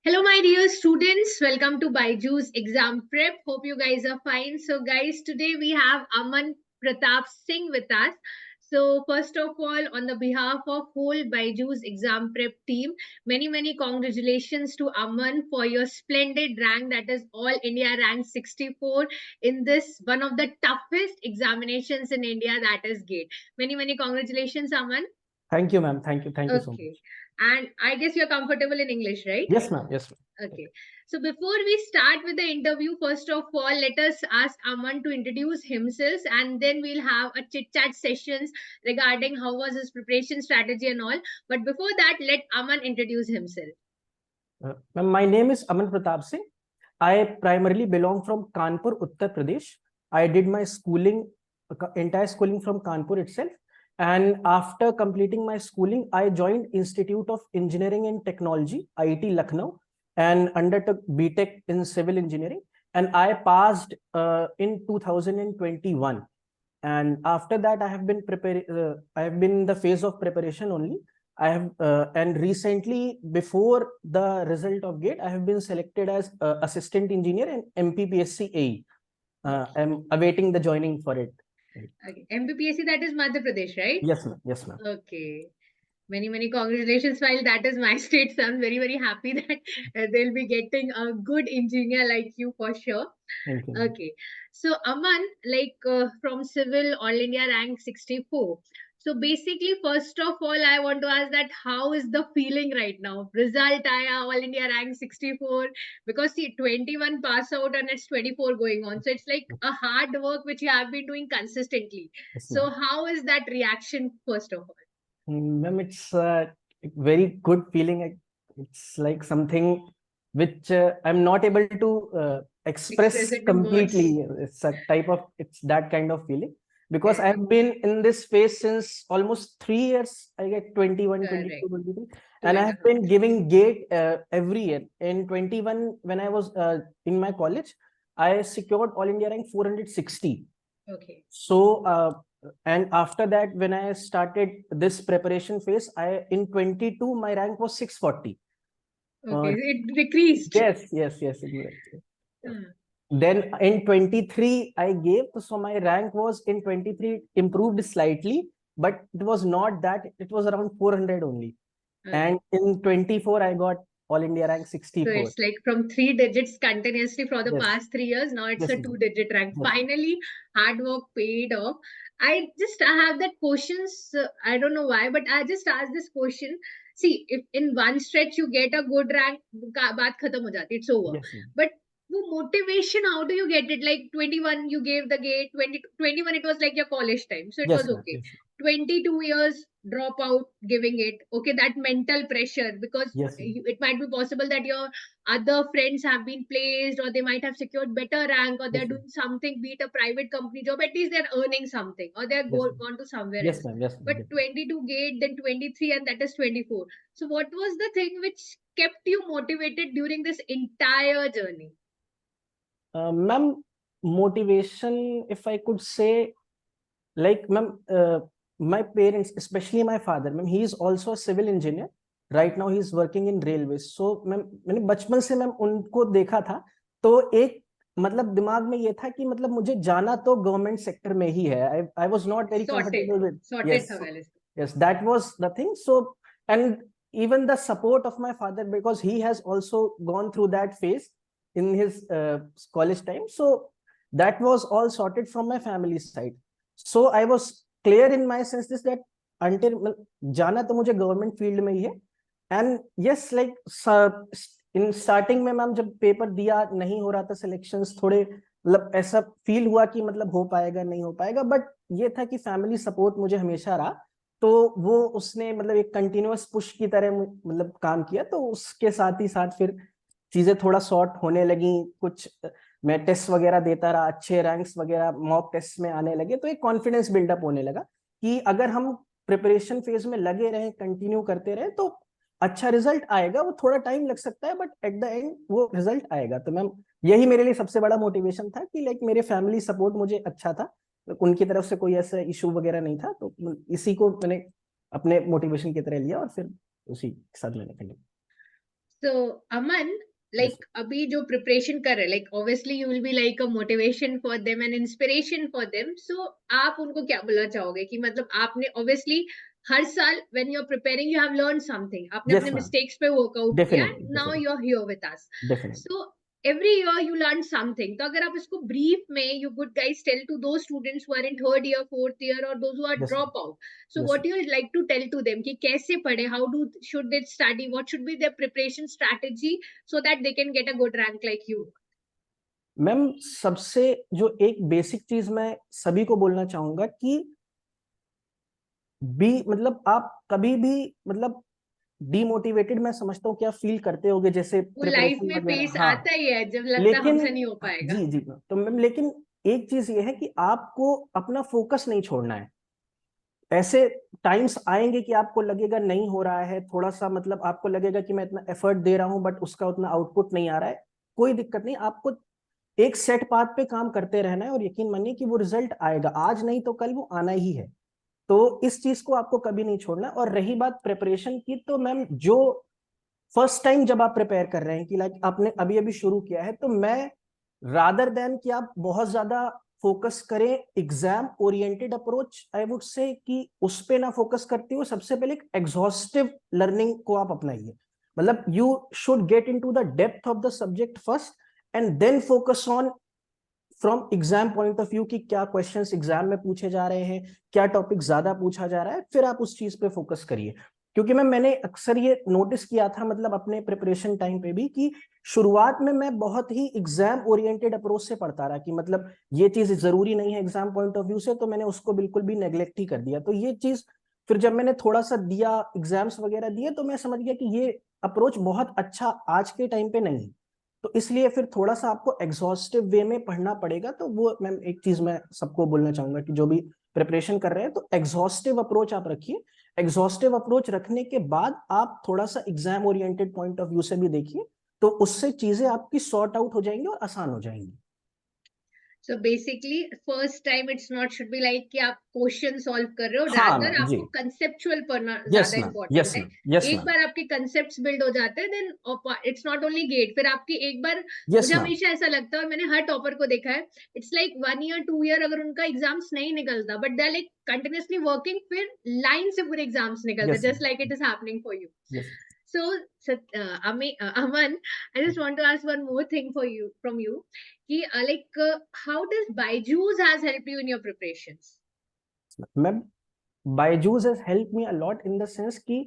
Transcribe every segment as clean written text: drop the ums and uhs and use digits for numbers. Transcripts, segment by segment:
Hello, my dear students. Welcome to Byju's exam prep. Hope you guys are fine. So, guys, today we have Aman Pratap Singh with us. So, first of all, on the behalf of whole Byju's exam prep team, many congratulations to Aman for your splendid rank. That is All India rank 64 in this one of the toughest examinations in India. That is GATE. Many congratulations, Aman. Thank you, ma'am. Thank you. Thank you so Okay. much. And I guess you're comfortable in English, right? Yes, ma'am. Yes, ma'am. Okay. So before we start with the interview, first of all, let us ask Aman to introduce himself, and then we'll have a chit chat sessions regarding how was his preparation strategy and all. But before that, let Aman introduce himself. Ma'am, my name is Aman Pratap Singh. I primarily belong from Kanpur, Uttar Pradesh. I did my schooling, entire schooling from Kanpur itself. And after completing my schooling, I joined Institute of Engineering and Technology, IIT Lucknow, and undertook BTech in Civil Engineering. And I passed in 2021. And after that, I have been preparing. I have been in the phase of preparation only. I have and recently, before the result of GATE, I have been selected as assistant engineer in MPPSC AE. I'm awaiting the joining for it. Okay. MPPSC, that is Madhya Pradesh, right? Yes, ma'am. Yes, ma'am. Okay. Many congratulations. While that is my state, so I'm very happy that they'll be getting a good engineer like you for sure. Thank you. Okay. So Aman, from civil all India rank 64. So basically, first of all, I want to ask that how is the feeling right now? Result aaya all India rank 64, because see 21 pass out and it's 24 going on. So it's like a hard work which you have been doing consistently. Yes, So ma'am. how is that reaction first of all? Ma'am, it's a very good feeling. It's like something which I'm not able to Express express it in words. completely. It's a type of, it's that kind of feeling because Correct. I've been in this phase since almost 3 years. I get 21, Correct. 22, 23, Two and I and a have half. been giving GATE every year. In 21, when I was in my college, I secured All India rank 460. Okay. So, and after that, when I started this preparation phase, I in 22 my rank was 640. Okay. It decreased. Yes, exactly. Hmm. Then in 23 I gave, so my rank was in 23 improved slightly, but it was not that, it was around 400 only. Okay. And in 24 I got All India rank So 64. it's like from 3 digits continuously for the Yes, past 3 years. Now it's yes, a 2 digit rank. yes, Finally, hard work paid off. I have that questions. I don't know why, but I just asked this question. See, if in one stretch you get a good rank, baat khatam ho jati, it's over. yes, ma'am. But the motivation, how do you get it? Like 21, you gave the GATE. 21, it was like your college time, so it Yes, was ma'am. okay. Yes, 22 years drop out giving it, okay, that mental pressure, because yes, ma'am. it might be possible that your other friends have been placed, or they might have secured better rank, or they're Yes, ma'am. doing something, be it a private company job, at least they're earning something, or they're Yes, ma'am. gone to somewhere Yes, else. ma'am. Yes, But ma'am. 22 GATE, then 23, and that is 24. So what was the thing which kept you motivated during this entire journey? Ma'am, motivation, if I could say, like, ma'am, my parents, especially my father, ma'am, he is also a civil engineer. Right now, he is working in railways. So, ma'am मैंने बचपन से ma'am उनको देखा था, तो एक मतलब दिमाग में ये था कि मतलब मुझे जाना तो गवर्नमेंट सेक्टर में ही है. I was not very Sorted. comfortable with. Sorted Yes, tha so, पहले से. yes, that was the thing. So, and even the support of my father, because he has also gone through that phase in his college time. So that was all sorted from my family side. So I was clear in my senses that until जाना तो मुझे government field में ही है. And yes like in starting में ma'am जब paper दिया नहीं हो रहा था, सिलेक्शंस थोड़े मतलब ऐसा फील हुआ कि मतलब हो पाएगा नहीं हो पाएगा, बट ये था कि फैमिली सपोर्ट मुझे हमेशा रहा, तो वो उसने मतलब एक कंटिन्यूअस पुश की तरह मतलब काम किया. तो उसके साथ ही साथ फिर चीजें थोड़ा सॉर्ट होने लगी. कुछ मैं टेस्ट वगैरह देता रहा, अच्छे रैंक्स वगैरह मॉक टेस्ट में आने लगे, तो एक कॉन्फिडेंस बिल्डअप होने लगा कि अगर हम प्रिपरेशन फेज में लगे रहे, कंटिन्यू करते रहे, तो अच्छा रिजल्ट आएगा. वो थोड़ा टाइम लग सकता है, बट एट द एंड वो रिजल्ट आएगा. तो मैम यही मेरे लिए सबसे बड़ा मोटिवेशन था कि लाइक मेरे फैमिली सपोर्ट मुझे अच्छा था, उनकी तरफ से कोई ऐसा इशू वगैरह नहीं था. तो इसी को मैंने अपने मोटिवेशन की तरह लिया और फिर उसी के साथ मैंने कर लिया. So Aman, Yes, like अभी जो प्रिपरेशन कर रहे हैं, like obviously you will be like a motivation for them and inspiration for them. So आप उनको क्या बोलना चाहोगे कि मतलब आपने obviously हर साल when you're preparing you have learned something. आपने yes, अपने ma'am. mistakes पे workout किया Definitely, and now definitely, you're here with us. definitely. So every year you learn something. तो अगर आप इसको brief में you would guys tell to those students who are in third year, fourth year or those who are Yes, ma'am. drop out. So Yes, what ma'am. you would like to tell to them कि कैसे पढ़े, how do should they study, what should be their preparation strategy so that they can get a good rank like you? Ma'am सबसे जो एक basic चीज मैं सभी को बोलना चाहूंगा कि बी मतलब आप कभी भी मतलब डीमोटिवेटेड मैं समझता हूँ कि आप फील करते होगे जैसे वो लाइफ प्रिपरेशन में वगैरह, फेस हाँ। आता ही है जब लगता है लेकिन हमसे नहीं हो पाएगा. जी जी तो मैम लेकिन एक चीज ये है कि आपको अपना फोकस नहीं छोड़ना है। ऐसे टाइम्स आएंगे कि आपको लगेगा नहीं हो रहा है, थोड़ा सा मतलब आपको लगेगा कि मैं इतना एफर्ट दे रहा हूं बट उसका उतना आउटपुट नहीं आ रहा है। कोई दिक्कत नहीं, आपको एक सेट पाथ पे काम करते रहना है और यकीन मानिए कि वो रिजल्ट आएगा, आज नहीं तो कल वो आना ही है। तो इस चीज को आपको कभी नहीं छोड़ना। और रही बात प्रिपरेशन की, तो मैम जो फर्स्ट टाइम जब आप प्रिपेयर कर रहे हैं कि लाइक आपने अभी अभी शुरू किया है, तो मैं रादर देन कि आप बहुत ज्यादा फोकस करें exam oriented approach, I would say कि उस पे ना फोकस करते हुए सबसे पहले एक एग्जॉस्टिव लर्निंग को आप अपनाइए। मतलब you should get into the depth of the subject first and then focus on from exam point of view कि क्या क्वेश्चंस एग्जाम में पूछे जा रहे हैं, क्या टॉपिक ज्यादा पूछा जा रहा है, फिर आप उस चीज पे फोकस करिए। क्योंकि मैंने अक्सर ये नोटिस किया था मतलब अपने प्रिपरेशन टाइम पे भी कि शुरुआत में मैं बहुत ही एग्जाम ओरिएंटेड अप्रोच से पढ़ता रहा कि मतलब ये चीज जरूरी नहीं है एग्जाम पॉइंट ऑफ व्यू से, तो मैंने उसको बिल्कुल भी नेग्लेक्ट ही कर दिया। तो ये चीज फिर जब मैंने थोड़ा सा दिया, एग्जाम्स वगैरह दिए, तो मैं समझ गया कि ये अप्रोच बहुत अच्छा आज के टाइम पे नहीं है। तो इसलिए फिर थोड़ा सा आपको एग्जॉस्टिव वे में पढ़ना पड़ेगा। तो वो मैम एक चीज मैं सबको बोलना चाहूंगा कि जो भी प्रिपरेशन कर रहे हैं तो एग्जॉस्टिव अप्रोच आप रखिए। एग्जॉस्टिव अप्रोच रखने के बाद आप थोड़ा सा exam oriented point of view से भी देखिए, तो उससे चीजें आपकी सॉर्ट आउट हो जाएंगी और आसान हो जाएंगी। So basically first time it's not should be like कि आप क्वेश्चन सॉल्व कर रहे हो, हाँ रादर मैम जी। आपको कंसेप्चुअल पढ़ना यस ज्यादा मैम, यस इंपॉर्टेंट है. मैम, यस एक मैम, बार आपके कंसेप्ट्स बिल्ड हो जाते हैं then it's not only GATE, फिर आपकी एक बार, यस मुझे मैम, हमेशा ऐसा लगता है और मैंने हर टॉपर को देखा है, इट्स लाइक 1 year 2 year अगर उनका एग्जाम्स नहीं निकलता but they are like continuously working, फिर लाइन से पूरे एग्जाम्स निकलते, yes just like it is happening for you. Yes. So, Aman, I just want to ask one more thing for you from you. How does Byju's has helped you in your preparations? Ma'am Byju's has help me a lot in the sense कि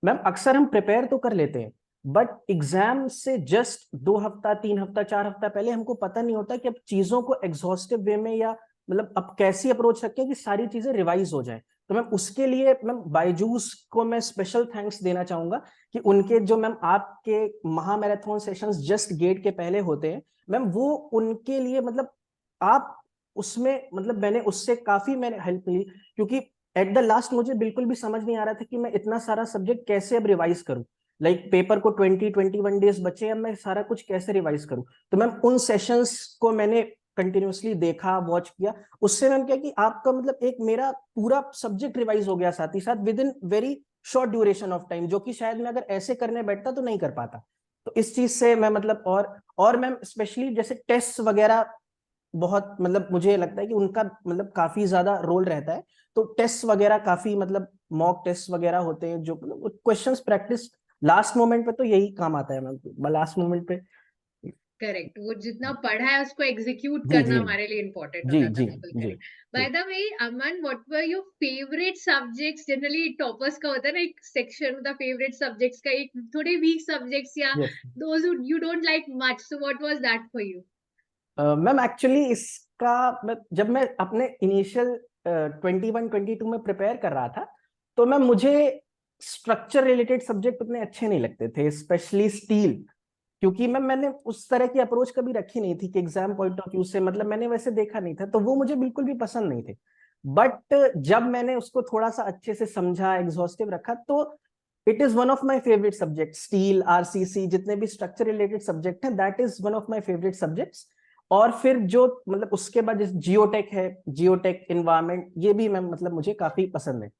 ma'am अक्सर हम prepare तो कर लेते हैं but exam से just 2 हफ्ता 3 हफ्ता 4 हफ्ता पहले हमको पता नहीं होता कि अब चीजों को एग्जॉस्टिव वे में या मतलब अब कैसी अप्रोच रखें कि सारी चीजें रिवाइज हो जाए। तो मैम उसके लिए मैम बायजूस को मैं स्पेशल थैंक्स देना चाहूंगा कि उनके जो मैम आपके महा मैराथन सेशंस जस्ट गेट के पहले होते हैं मैम, वो उनके लिए मतलब आप उसमें मतलब मैंने उससे काफी मैंने हेल्प मिली। क्योंकि एट द लास्ट मुझे बिल्कुल भी समझ नहीं आ रहा था कि मैं इतना सारा सब्जेक्ट कैसे अब रिवाइज करूं। लाइक पेपर को 20-21 डेज बचे, अब मैं सारा कुछ कैसे रिवाइज करूं। तो मैम उन सेशंस को मैंने कंटिन्यूअसली देखा, वॉच किया। उससे मैम क्या कि आपका मतलब एक मेरा पूरा सब्जेक्ट रिवाइज हो गया साथ ही साथ with in very short duration of time, जो कि शायद मैं अगर ऐसे करने बैठता तो नहीं कर पाता। तो इस चीज से मैं मतलब और मैम स्पेशली जैसे टेस्ट वगैरह बहुत मतलब मुझे लगता है कि उनका मतलब काफी ज्यादा रोल रहता है। तो टेस्ट वगैरह काफी मतलब मॉक टेस्ट वगैरह होते हैं जो मतलब क्वेश्चंस प्रैक्टिस लास्ट मोमेंट पे तो यही काम आता है मैम, लास्ट मोमेंट पे। करेक्ट, वो जितना पढ़ा है उसको एग्जीक्यूट जी करना जी हमारे लिए इम्पोर्टेंट हो जी जाता जी है, बिल्कुल जी करेक्ट. जी। By the way Aman, what were your favourite subjects? Generally toppers का होता है ना एक सेक्शन, द फेवरेट सब्जेक्ट्स का, एक थोड़े वीक सब्जेक्ट्स या yes those you don't like much, so what was that for you? Ma'am actually इसका जब मैं अपने इनिशियल 21-22 में प्रिपेयर कर रहा था तो मैम मुझे स्ट्रक्चर रिलेटेड सब्जेक्ट उतने अच्छे नहीं लगते थे, स्पेशली स्टील। क्योंकि मैंने उस तरह की अप्रोच कभी रखी नहीं थी कि एग्जाम पॉइंट ऑफ व्यू से मतलब मैंने वैसे देखा नहीं था, तो वो मुझे बिल्कुल भी पसंद नहीं थे। बट जब मैंने उसको थोड़ा सा अच्छे से समझा, एग्जॉस्टिव रखा, तो it is one of my favourite subject. Steel, RCC, जितने भी स्ट्रक्चर रिलेटेड सब्जेक्ट हैं, that is one of my favourite subjects. और फिर जो मतलब उसके बाद जियोटेक है, जियोटेक, इन्वायरमेंट, ये भी मैम मतलब मुझे काफी पसंद है।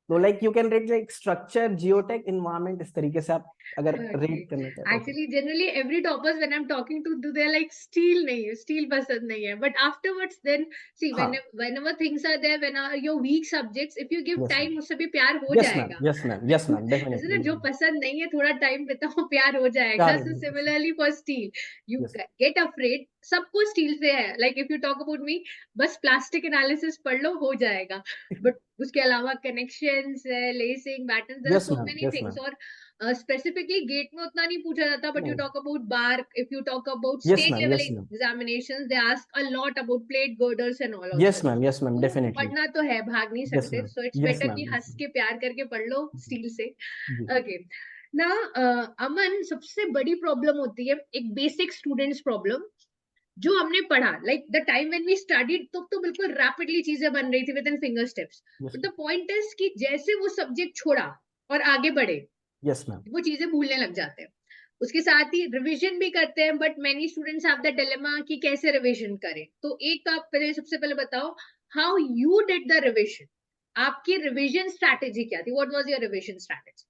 तो like you can rate like structure, geotech, environment, इस तरीके से आप अगर Okay. रेट करना चाहते हो। Actually, generally, every toppers when I'm talking to, they're like steel nahi hai, steel pasand nahi hai. But afterwards, then see, हाँ, whenever things are there, when are your weak subjects, if you give yes ma'am, time, उससे भी प्यार हो yes ma'am, जाएगा. Yes ma'am, yes ma'am, ऐसे ना definitely जो पसंद नहीं है थोड़ा टाइम बिताओ प्यार हो प्यार जाएगा. हो So जाएगा। similarly for steel, you yes get afraid. सबको स्टील से है. Like if you talk about me, बस प्लास्टिक एनालिसिस पढ़ लो हो जाएगा. बट उसके अलावा कनेक्शंस है, lacing, patterns, there are yes so ma'am, many yes things. Ma'am, और स्पेसिफिकली गेट में उतना नहीं पूछा जाता, बट यू नहीं, talk about bar, if you talk about yes state ma'am, level yes ma'am, examinations, they ask a lot about plate girders and all yes also. Ma'am, yes ma'am, तो definitely, पढ़ना तो है, भाग नहीं yes सकते. Ma'am, so it's yes better ma'am, कि yes हंस ma'am, के प्यार करके पढ़ लो जी, स्टील से. जी, ओके ना. अमन, सबसे बड़ी प्रॉब्लम होती है एक बेसिक स्टूडेंट्स प्रॉब्लम जो हमने पढ़ा. Like the time when we studied तो बिल्कुल रैपिडली चीजें बन रही थी within finger steps. Yes but the point is कि जैसे वो सब्जेक्ट छोड़ा और आगे बढ़े, यस मैम, वो चीजें भूलने लग जाते हैं. उसके साथ ही रिवीजन भी करते हैं, but many students have the dilemma कि कैसे रिवीजन करें. तो एक आप पहले सबसे पहले बताओ, how you did the revision. आपकी रिवीजन स्ट्रैटेजी क्या थी? What was your revision strategy?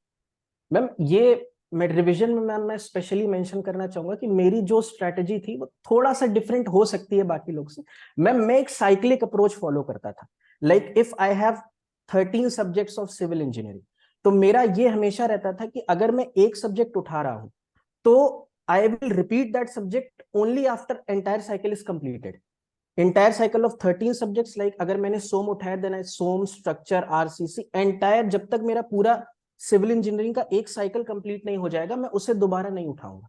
Ma'am ये मैं रिवीजन में मैम मैं स्पेशली मेंशन करना चाहूंगा कि मेरी जो स्ट्रेटजी थी वो थोड़ा सा डिफरेंट हो सकती है बाकी लोग से. मैं एक साइक्लिक अप्रोच फॉलो करता था. Like if I have 13 subjects of civil engineering, तो मेरा ये हमेशा रहता था कि अगर मैं एक सब्जेक्ट उठा रहा हूं तो I will repeat that subject only after entire cycle is completed. Entire cycle of 13 subjects, like अगर मैंने सोम उठाया then I SOM, structure, RCC, entire, जब तक मेरा पूरा सिविल इंजीनियरिंग का एक साइकिल कंप्लीट नहीं हो जाएगा मैं उसे दोबारा नहीं उठाऊंगा.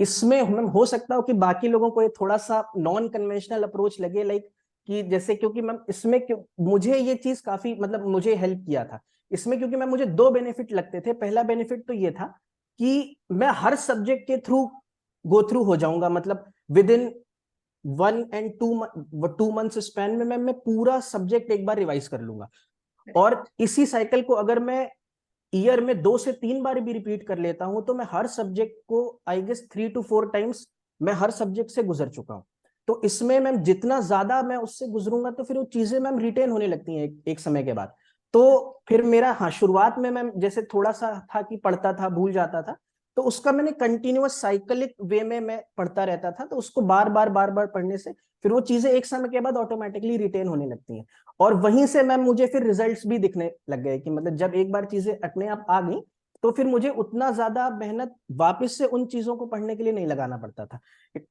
इसमें हम हो सकता हो कि बाकी लोगों को ये थोड़ा सा नॉन कन्वेंशनल अप्रोच लगे, लाइक कि जैसे, क्योंकि मैम इसमें मुझे ये चीज काफी मतलब मुझे हेल्प किया था इसमें, क्योंकि मैम मुझे दो बेनिफिट लगते थे. पहला बेनिफिट तो ये था कि मैं हर सब्जेक्ट के थ्रू गो थ्रू हो जाऊंगा, मतलब with in 1 and 2 months span में मैं पूरा सब्जेक्ट एक बार रिवाइज कर लूंगा. और इसी साइकिल को अगर मैं ईयर में 2 से 3 बार भी रिपीट कर लेता हूं तो मैं हर सब्जेक्ट को आई गेस 3 to 4 टाइम्स मैं हर सब्जेक्ट से गुजर चुका हूं. तो इसमें मैम जितना ज्यादा मैं उससे गुजरूंगा तो फिर वो चीजें मैम रिटेन होने लगती हैं एक समय के बाद. तो फिर मेरा, हाँ, शुरुआत में मैम जैसे थोड़ा सा था कि पढ़ता था भूल जाता था, तो उसका मैंने कंटिन्यूअस साइकिलिक वे में मैं पढ़ता रहता था. तो उसको बार बार पढ़ने से फिर वो चीजें एक समय के बाद ऑटोमेटिकली रिटेन होने लगती हैं. और वहीं से मैम मुझे फिर रिजल्ट्स भी दिखने लग गए कि मतलब जब एक बार चीजें अपने आप आ गई तो फिर मुझे उतना ज्यादा मेहनत वापस से उन चीजों को पढ़ने के लिए नहीं लगाना पड़ता था.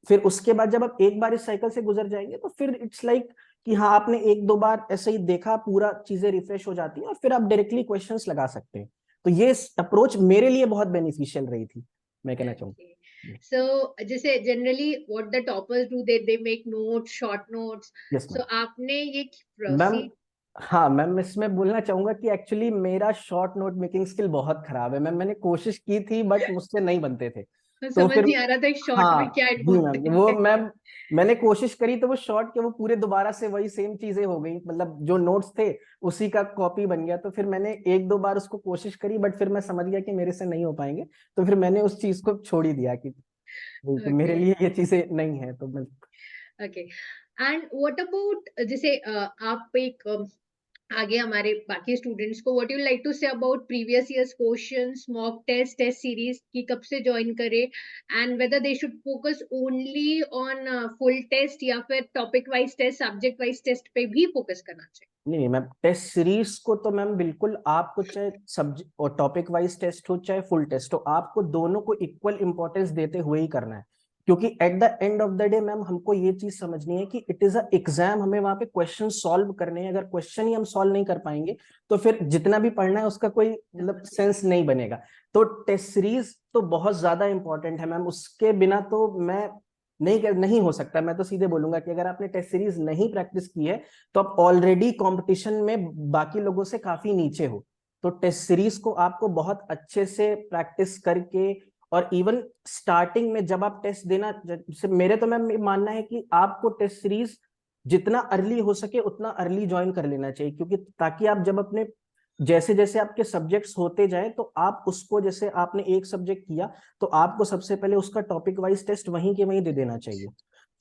फिर उसके बाद जब आप एक बार इस साइकिल से गुजर जाएंगे तो फिर इट्स लाइक कि हाँ, आपने 1-2 बार ऐसे ही देखा, पूरा चीजें रिफ्रेश हो जाती हैं और फिर आप डायरेक्टली क्वेश्चंस लगा सकते हैं. तो ये अप्रोच मेरे लिए बहुत बेनिफिशियल रही थी, मैं कहना चाहूंगा. So जैसे generally what the toppers do, they make notes, short notes. Yes So ma'am. आपने ये मैम, प्रोसीड. हाँ मैम, इसमें बोलना चाहूंगा कि एक्चुअली मेरा शॉर्ट नोट मेकिंग स्किल बहुत खराब है मैम. मैंने कोशिश की थी बट मुझसे नहीं बनते थे. तो समझ फिर, नहीं आ रहा था शॉर्ट में हाँ क्या जी मैम, इम्पोर्टेंट वो है. मैम मैंने कोशिश करी तो वो शॉर्ट के वो पूरे दोबारा से वही सेम चीजें हो गई, मतलब जो नोट्स थे उसी का कॉपी बन गया. तो फिर मैंने 1-2 बार उसको कोशिश करी बट फिर मैं समझ गया कि मेरे से नहीं हो पाएंगे. तो फिर मैंने उस चीज को छोड़ ही दिया कि मेरे ओके. लिए ये चीजें नहीं है. तो मैं, ओके. एंड व्हाट अबाउट जैसे आप एक आगे हमारे बाकी स्टूडेंट्स को what you like to say about previous years questions, mock test, test series की कब से ज्वाइन करे, and whether they should focus only on full test या फिर topic wise test, subject wise test पे भी फोकस करना चाहिए? नहीं मैम, टेस्ट सीरीज को तो मैम बिल्कुल आपको, चाहे सब्जेक्ट और टॉपिक वाइज टेस्ट हो चाहे फुल टेस्ट हो, आपको दोनों को इक्वल इंपॉर्टेंस देते हुए ही करना है. क्योंकि at the end of the day ma'am हमको ये चीज समझनी है कि इट इज अ एग्जाम, हमें वहां पे क्वेश्चन सॉल्व करने हैं. अगर क्वेश्चन ही हम सॉल्व नहीं कर पाएंगे तो फिर जितना भी पढ़ना है उसका कोई मतलब सेंस नहीं बनेगा. तो टेस्ट सीरीज तो बहुत ज्यादा इंपॉर्टेंट है मैम. उसके बिना तो मैं नहीं हो सकता. मैं तो सीधे बोलूंगा कि अगर आपने टेस्ट सीरीज नहीं प्रैक्टिस की है तो आप ऑलरेडी कंपटीशन में बाकी लोगों से काफी नीचे हो. तो टेस्ट सीरीज को आपको बहुत अच्छे से प्रैक्टिस करके, और इवन स्टार्टिंग में जब आप टेस्ट देना, जैसे मेरे तो मैं मानना है कि आपको टेस्ट सीरीज जितना अर्ली हो सके उतना अर्ली ज्वाइन कर लेना चाहिए. क्योंकि ताकि आप जब अपने जैसे जैसे आपके सब्जेक्ट्स होते जाए तो आप उसको, जैसे आपने एक सब्जेक्ट किया तो आपको सबसे पहले उसका टॉपिक वाइज टेस्ट वहीं के वहीं दे देना चाहिए.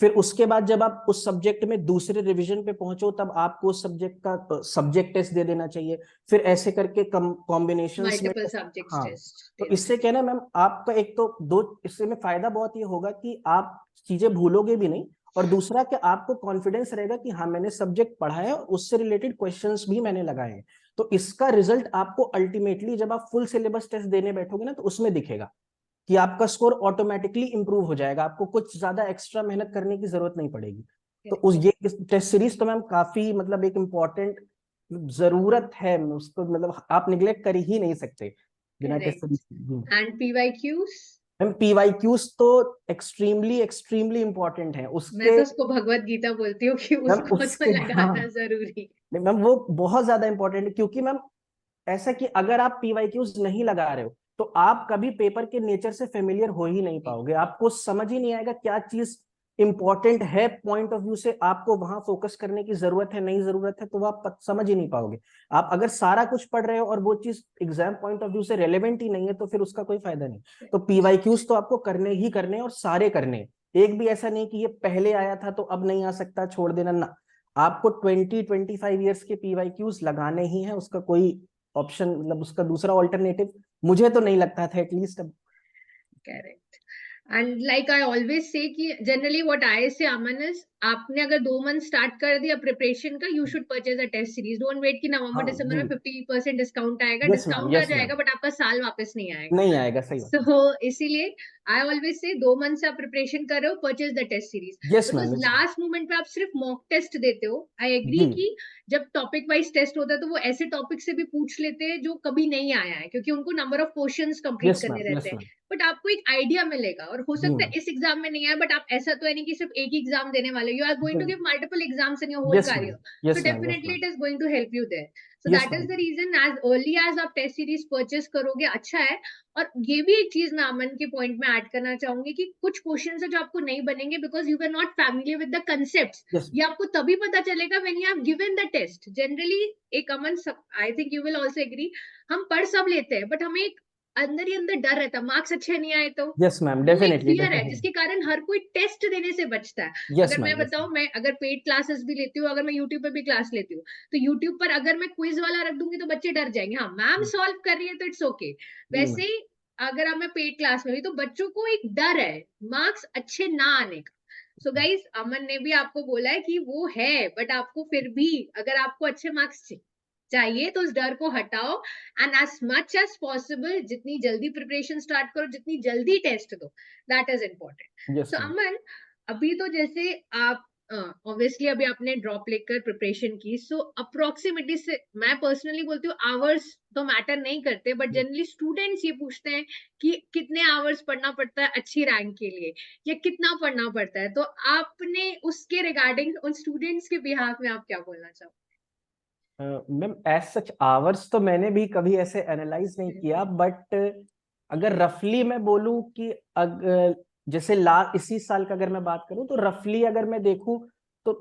फिर उसके बाद जब आप उस सब्जेक्ट में दूसरे रिवीजन पे पहुंचो तब आपको उस सब्जेक्ट का सब्जेक्ट टेस्ट दे देना चाहिए। फिर ऐसे करके कॉम्बिनेशंस में, मल्टीपल सब्जेक्ट्स हाँ, टेस्ट तो इससे क्या है ना मैम, आपका एक तो दो, इससे में फायदा बहुत ये होगा कि आप चीजें भूलोगे भी नहीं, और दूसरा कि आपको कॉन्फिडेंस रहेगा कि हाँ मैंने सब्जेक्ट पढ़ा है और उससे रिलेटेड क्वेश्चंस भी मैंने लगाए हैं। तो इसका रिजल्ट आपको अल्टीमेटली जब आप फुल सिलेबस टेस्ट देने बैठोगे ना तो उसमें दिखेगा कि आपका स्कोर ऑटोमेटिकली इंप्रूव हो जाएगा, आपको कुछ ज्यादा एक्स्ट्रा मेहनत करने की जरूरत नहीं पड़ेगी। तो उस ये टेस्ट सीरीज तो मैम काफी मतलब एक इम्पॉर्टेंट जरूरत है उसको, मतलब आप निग्लेक्ट कर ही नहीं सकते बिना test series. And PYQs, ma'am PYQs तो एक्सट्रीमली एक्सट्रीमली इंपॉर्टेंट है मैं उसके। तो उसको भगवत गीता बोलती हूँ कि मैम उसको तो उसके, हाँ लगाना जरूरी। मैम वो बहुत ज्यादा इंपॉर्टेंट है, क्योंकि मैम ऐसा कि अगर आप पीवाईक्यूज नहीं लगा रहे हो तो आप कभी पेपर के नेचर से फेमिलियर हो ही नहीं पाओगे, आपको समझ ही नहीं आएगा क्या चीज इंपॉर्टेंट है पॉइंट ऑफ व्यू से, आपको वहां फोकस करने की जरूरत है नहीं जरूरत है, तो वो आप समझ ही नहीं पाओगे। आप अगर सारा कुछ पढ़ रहे हो और वो चीज एग्जाम पॉइंट ऑफ व्यू से रेलेवेंट ही नहीं है तो फिर उसका कोई फायदा नहीं। तो पीवाईक्यूज तो आपको करने ही करने और सारे करने हैं। एक भी ऐसा नहीं कि ये पहले आया था तो अब नहीं आ सकता छोड़ देना ना, आपको 20-25 ईयर्स के पीवाईक्यूज लगाने ही है, उसका कोई ऑप्शन मतलब उसका दूसरा ऑल्टरनेटिव मुझे तो नहीं लगता था एटलीस्ट अब। Correct. And like I always say कि जनरली व्हाट आई से अमन इज, आपने अगर 2 मंथ स्टार्ट कर दिया प्रिपरेशन का, you should purchase a test series. Don't wait कि नवंबर हाँ दिसंबर जी, में 50% डिस्काउंट आएगा, यस मैम, डिस्काउंट आ यस मैम, जाएगा बट आपका साल वापस नहीं आएगा। नहीं आएगा, सही बात है। सो इसीलिए आई ऑलवेज से 2 मंथ से आप प्रिपरेशन कर रहे हो, purchase the test series. Yes because ma'am, yes last moment पे आप सिर्फ मॉक टेस्ट देते हो। आई एग्री जी, कि जब टॉपिक वाइज टेस्ट होता है तो वो ऐसे टॉपिक से भी पूछ लेते हैं जो कभी नहीं आया है, क्योंकि उनको number of questions complete yes करने मैम, रहते यस हैं। मैम, बट आपको एक आइडिया मिलेगा, और हो जी सकता है मैम, इस एग्जाम में नहीं आया, बट आप ऐसा तो है नहीं कि सिर्फ एक ही एग्जाम देने वाले, you are going to give multiple exams in your whole yes ma'am, career. So yes ma'am, yes definitely ma'am, it is going to help you there. So yes that is ma'am, the reason as early as आप test series purchase करोगे अच्छा है। और ये भी एक चीज मैं अमन के पॉइंट में ऐड करना चाहूंगी कि कुछ क्वेश्चन है जो आपको नहीं बनेंगे because you are not familiar with the concept. Yes ये आपको तभी पता चलेगा when you have given the test. Generally एक Aman, I think you will also agree, हम पढ़ सब लेते हैं बट हमें एक अंदर ही अंदर डर रहता है मार्क्स अच्छे नहीं आए तो। यस मैम, वो एक डेफिनेटली फियर है डेफिनेटली, जिसके कारण हर कोई टेस्ट देने से बचता है। यस अगर मैं मैम, यस बताऊं, मैं अगर पेड क्लासेस भी लेती हूँ, अगर मैं यूट्यूब पर भी क्लास लेती हूँ, तो यूट्यूब पर अगर मैं क्विज वाला रख दूंगी तो बच्चे डर जाएंगे, हाँ मैम मैम, सॉल्व कर रही है तो इट्स ओके। जी वैसे मैम, ही अगर मैं पेड क्लास में भी, तो बच्चों को एक डर है मार्क्स अच्छे ना आने का। सो गाइस, अमन ने भी आपको बोला है कि वो है, बट आपको फिर भी अगर आपको अच्छे मार्क्स चाहिए तो उस डर को हटाओ, and as much as possible जितनी जल्दी प्रिपरेशन स्टार्ट करो, जितनी जल्दी टेस्ट दो, that is important. Yes so ma'am, Aman, अभी तो जैसे आप ऑब्वियसली अभी आपने ड्रॉप लेकर प्रिपरेशन की, सो अप्रोक्सीमेटली से मैं पर्सनली बोलती हूँ आवर्स तो मैटर नहीं करते, बट जनरली स्टूडेंट्स ये पूछते हैं कि कितने आवर्स पढ़ना पड़ता है अच्छी रैंक के लिए, या कितना पढ़ना पड़ता है। तो आपने उसके रिगार्डिंग उन स्टूडेंट्स के बिहाफ में आप क्या बोलना चाहोगे? मैम एज सच आवर्स तो मैंने भी कभी ऐसे एनालाइज नहीं किया, बट अगर रफली मैं बोलूं कि जैसे इसी साल का अगर मैं बात करूं तो रफली अगर मैं देखूं तो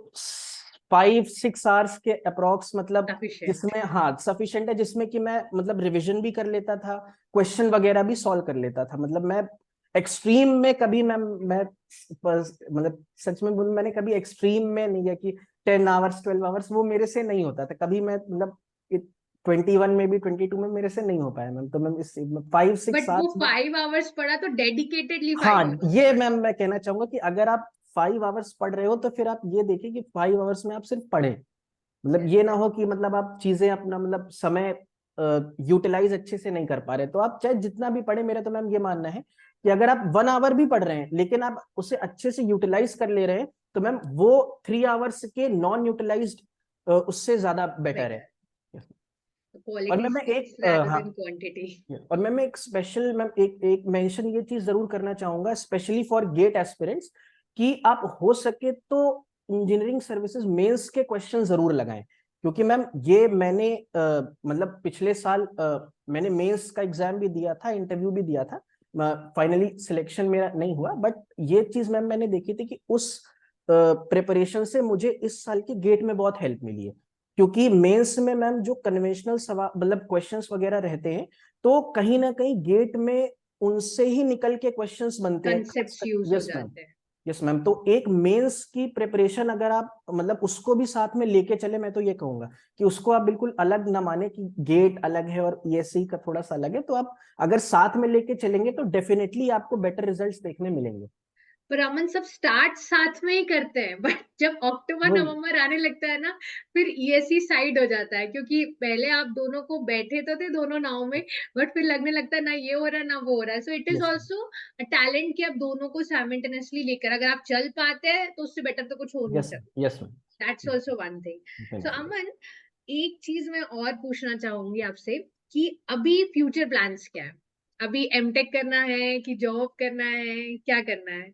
5-6 आवर्स के अप्रोक्स, मतलब सफिशिएंट। जिसमें हाँ सफिशिएंट है, जिसमें कि मैं मतलब रिवीजन भी कर लेता था, क्वेश्चन वगैरह भी सॉल्व कर लेता था। मतलब मैं एक्सट्रीम में कभी मैं मतलब सच में बोलूं मैंने कभी एक्सट्रीम में नहीं है कि 10 आवर्स 12 आवर्स, वो मेरे से नहीं होता था कभी। मैं मतलब 21 में भी 22 में मेरे से नहीं हो पाया मैम। तो मैम इस 5-6 बट वो आवर्स, 5 आवर्स पढ़ा तो डेडिकेटेडली हाँ 5 आवर्स ये पढ़ा। मैम मैं कहना चाहूंगा कि अगर आप 5 आवर्स पढ़ रहे हो तो फिर आप ये देखिए कि 5 आवर्स में आप सिर्फ पढ़े, मतलब ये ना हो कि मतलब आप चीजें अपना मतलब समय यूटिलाइज अच्छे से नहीं कर पा रहे। तो आप चाहे जितना भी पढ़े, मेरा तो मैम ये मानना है कि अगर आप 1 आवर भी पढ़ रहे हैं लेकिन आप उसे अच्छे से यूटिलाइज कर ले रहे हैं तो मैम वो 3 आवर्स के नॉन यूटिलाइज्ड उससे ज्यादा बेटर है। और क्वालिटी मैम मैं स्पीक्स एक रैदर हाँ, देन क्वांटिटी। और मैं एक स्पेशल मैम एक एक मेंशन ये चीज जरूर करना चाहूंगा स्पेशली फॉर गेट एस्पिरेंट्स, कि आप हो सके तो इंजीनियरिंग सर्विसेज मेंस के क्वेश्चन जरूर लगाएं। क्योंकि मैम ये मैंने मतलब पिछले साल मैंने मेंस का एग्जाम भी दिया था, इंटरव्यू भी दिया था, फाइनली सिलेक्शन मेरा नहीं हुआ, बट ये चीज मैम मैंने देखी थी कि उस प्रिपरेशन से मुझे इस साल की गेट में बहुत हेल्प मिली है। क्योंकि मेंस में मैम जो कन्वेंशनल सवाल मतलब क्वेश्चंस वगैरह रहते हैं, तो कहीं ना कहीं गेट में उनसे ही निकल के क्वेश्चंस बनते हैं, कंसेप्ट्स यूज हो यस मैम। जाते हैं। यस मैम, तो एक मेंस की प्रिपरेशन अगर आप मतलब उसको भी साथ में लेके चले, मैं तो ये कहूंगा कि उसको आप बिल्कुल अलग ना माने कि गेट अलग है और ईएससी का थोड़ा सा अलग है, तो आप अगर साथ में लेके चलेंगे तो डेफिनेटली आपको बेटर रिजल्ट्स देखने मिलेंगे। पर अमन सब स्टार्ट साथ में ही करते हैं, बट जब अक्टूबर वही, नवंबर आने लगता है ना, फिर ईएससी साइड हो जाता है, क्योंकि पहले आप दोनों को बैठे तो थे दोनों नाव में, बट फिर लगने लगता है ना ये हो रहा है ना वो हो रहा है। So it is yes also talent कि आप दोनों को साइमल्टेनियसली लेकर अगर आप चल पाते हैं तो उससे बेटर तो कुछ हो नहीं यस सकता। Yes that's also one thing. So ma'am. Aman, एक चीज मैं और पूछना चाहूंगी आपसे कि अभी फ्यूचर प्लान्स क्या है? अभी एमटेक करना है कि जॉब करना है, क्या करना है?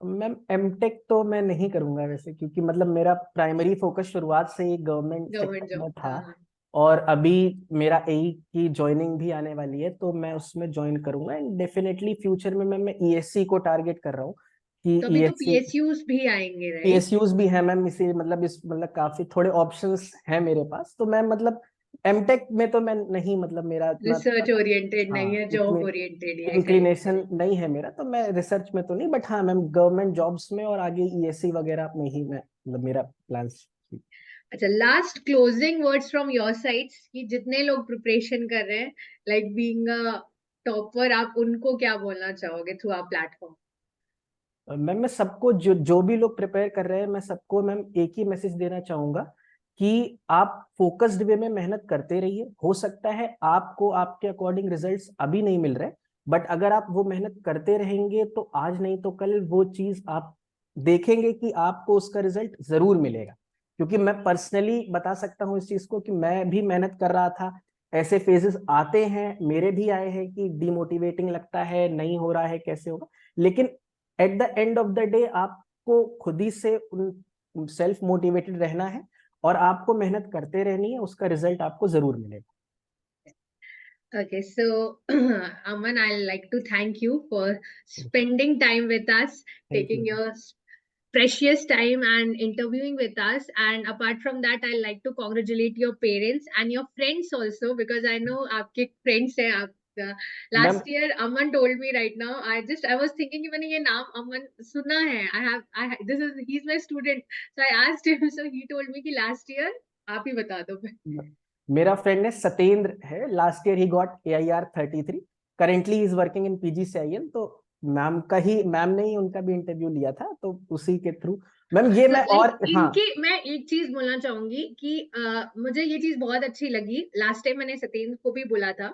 मैम एमटेक तो मैं नहीं करूंगा वैसे, क्योंकि मतलब मेरा प्राइमरी फोकस शुरुआत से ही गवर्नमेंट गवर्नमेंट सेक्टर जॉब, में था। हाँ। और अभी मेरा एई की ज्वाइनिंग भी आने वाली है, तो मैं उसमें ज्वाइन करूंगा एंड डेफिनेटली फ्यूचर में मैं ईएससी को टारगेट कर रहा हूँ कि तो अभी तो ईएससी, पीएसयूज भी आएंगे, राइट? पीएसयूज भी है मैम, इसी मतलब इस मतलब काफी थोड़े ऑप्शंस हैं मेरे पास, तो मैं मतलब एमटेक में तो मैं नहीं, मतलब मेरा इतना रिसर्च थोड़ा, ओरिएंटेड नहीं हाँ है, जॉब इतनी ओरिएंटेड ही है कहीं पे। इंक्लिनेशन नहीं है मेरा, तो मैं रिसर्च में तो नहीं, बट हाँ मैम गवर्नमेंट जॉब्स में और आगे ईएससी वगैरह में ही मैं मतलब मेरा प्लान्स। अच्छा, last closing words from your sides कि जितने लोग प्रिपरेशन कर रहे हैं, लाइक बीइंग अ टॉपर, आप उनको क्या बोलना चाहोगे थ्रू आवर प्लेटफॉर्म? मैम मैं सबको जो जो भी लोग प्रिपेयर कर रहे हैं, मैं सबको मैम एक ही मैसेज देना चाहूंगा कि आप फोकस्ड वे में मेहनत करते रहिए। हो सकता है आपको आपके अकॉर्डिंग रिजल्ट्स अभी नहीं मिल रहे, बट अगर आप वो मेहनत करते रहेंगे तो आज नहीं तो कल वो चीज आप देखेंगे कि आपको उसका रिजल्ट जरूर मिलेगा। क्योंकि मैं पर्सनली बता सकता हूँ इस चीज को कि मैं भी मेहनत कर रहा था, ऐसे फेजेस आते हैं, मेरे भी आए हैं कि डिमोटिवेटिंग लगता है, नहीं हो रहा है, कैसे होगा। लेकिन at the end of the day आपको खुद ही से सेल्फ मोटिवेटेड रहना है और आपको मेहनत करते रहनी है, उसका रिजल्ट आपको जरूर मिलेगा। Okay, so Aman, I'd like to thank you for spending time with us, thank you. taking your precious time and interviewing with us. And apart from that, I'd like to congratulate your parents and your friends also, because I know आपके friends हैं आप। Ma'am Last year, Aman told me right now. I was thinking कि मैंने ये नाम Aman सुना है. He's my student. So I asked him. So he told me कि last year आप ही बता दो। मेरा फ्रेंड है सत्येंद्र है, last year he got AIR 33, currently is working in PGCIL। तो मैम ने ही उनका भी इंटरव्यू लिया था, तो उसी के थ्रू मैम ये मैं लाइक और हाँ। इनके मैं एक चीज बोलना चाहूंगी कि मुझे ये चीज बहुत अच्छी लगी। लास्ट टाइम मैंने सत्येंद्र को भी बोला था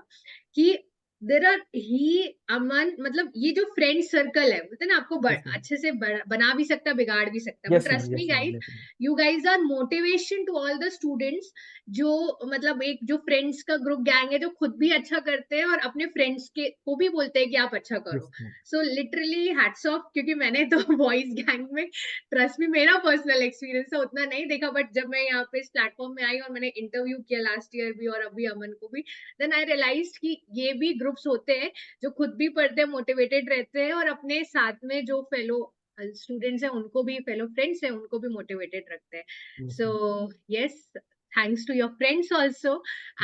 कि देर आर ही अमन, मतलब ये जो फ्रेंड सर्कल है बोलते हैं ना, आपको यस मैम, अच्छे से बना भी सकता है, बिगाड़ भी सकता है, but yes ma'am, trust me yes ma'am, guys, you guys are motivation to all the students. जो मतलब एक जो फ्रेंड्स का ग्रुप गैंग है जो खुद भी अच्छा करते हैं और अपने फ्रेंड्स के को भी बोलते हैं कि आप अच्छा यस करो। Ma'am. So literally hats off, क्योंकि मैंने तो बॉयज गैंग में, ट्रस्ट मी, मेरा पर्सनल एक्सपीरियंस है, उतना नहीं देखा, बट जब मैं यहाँ पे इस प्लेटफॉर्म में आई और मैंने इंटरव्यू किया लास्ट ईयर भी और अभी अमन को भी, देन आई रियलाइज कि ये भी ग्रुप्स होते हैं जो खुद भी पढ़ते हैं, मोटिवेटेड रहते हैं और अपने साथ में जो फेलो स्टूडेंट्स हैं उनको भी, फेलो फ्रेंड्स हैं उनको भी मोटिवेटेड रखते हैं। Yes, so ma'am. Yes, thanks to your friends also,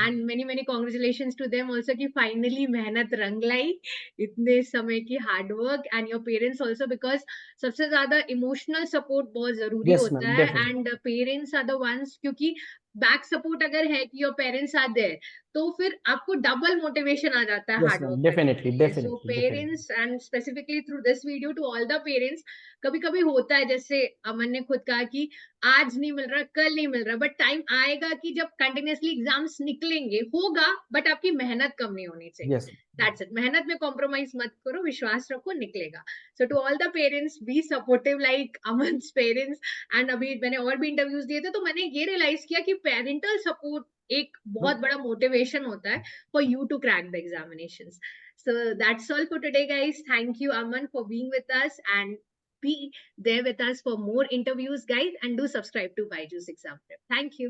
and many congratulations to them also कि finally मेहनत रंग लाई, इतने समय की hard work, and your parents also, because सबसे ज्यादा इमोशनल सपोर्ट बहुत जरूरी Yes, होता ma'am, है, definitely. And parents are the ones, क्योंकि बैक सपोर्ट अगर है कि योर पेरेंट्स आर देयर, तो फिर आपको डबल मोटिवेशन आ जाता है Yes, हार्ड ma'am, वर्क करने के definitely, लिए। So definitely, definitely. Parents, and specifically through this video to all the parents, कभी कभी होता है जैसे अमन ने खुद कहा कि आज नहीं मिल रहा, कल नहीं मिल रहा, बट टाइम आएगा कि जब कंटिन्यूअसली एग्जाम्स निकलेंगे, होगा, बट आपकी मेहनत कम नहीं होनी चाहिए। Yes. दैट्स इट, मेहनत में कॉम्प्रोमाइज मत करो, विश्वास रखो, निकलेगा। So to all the parents, be supportive like Aman's parents. And अभी मैंने और भी इंटरव्यूज दिए थे, तो मैंने ये रियलाइज किया कि पेरेंटल सपोर्ट एक बहुत बड़ा मोटिवेशन होता है for you to crack the examinations. So that's all for today, guys. Thank you, Aman, for being with us, and be there with us for more interviews, guys. And do subscribe to Byju's Exam Prep. Thank you.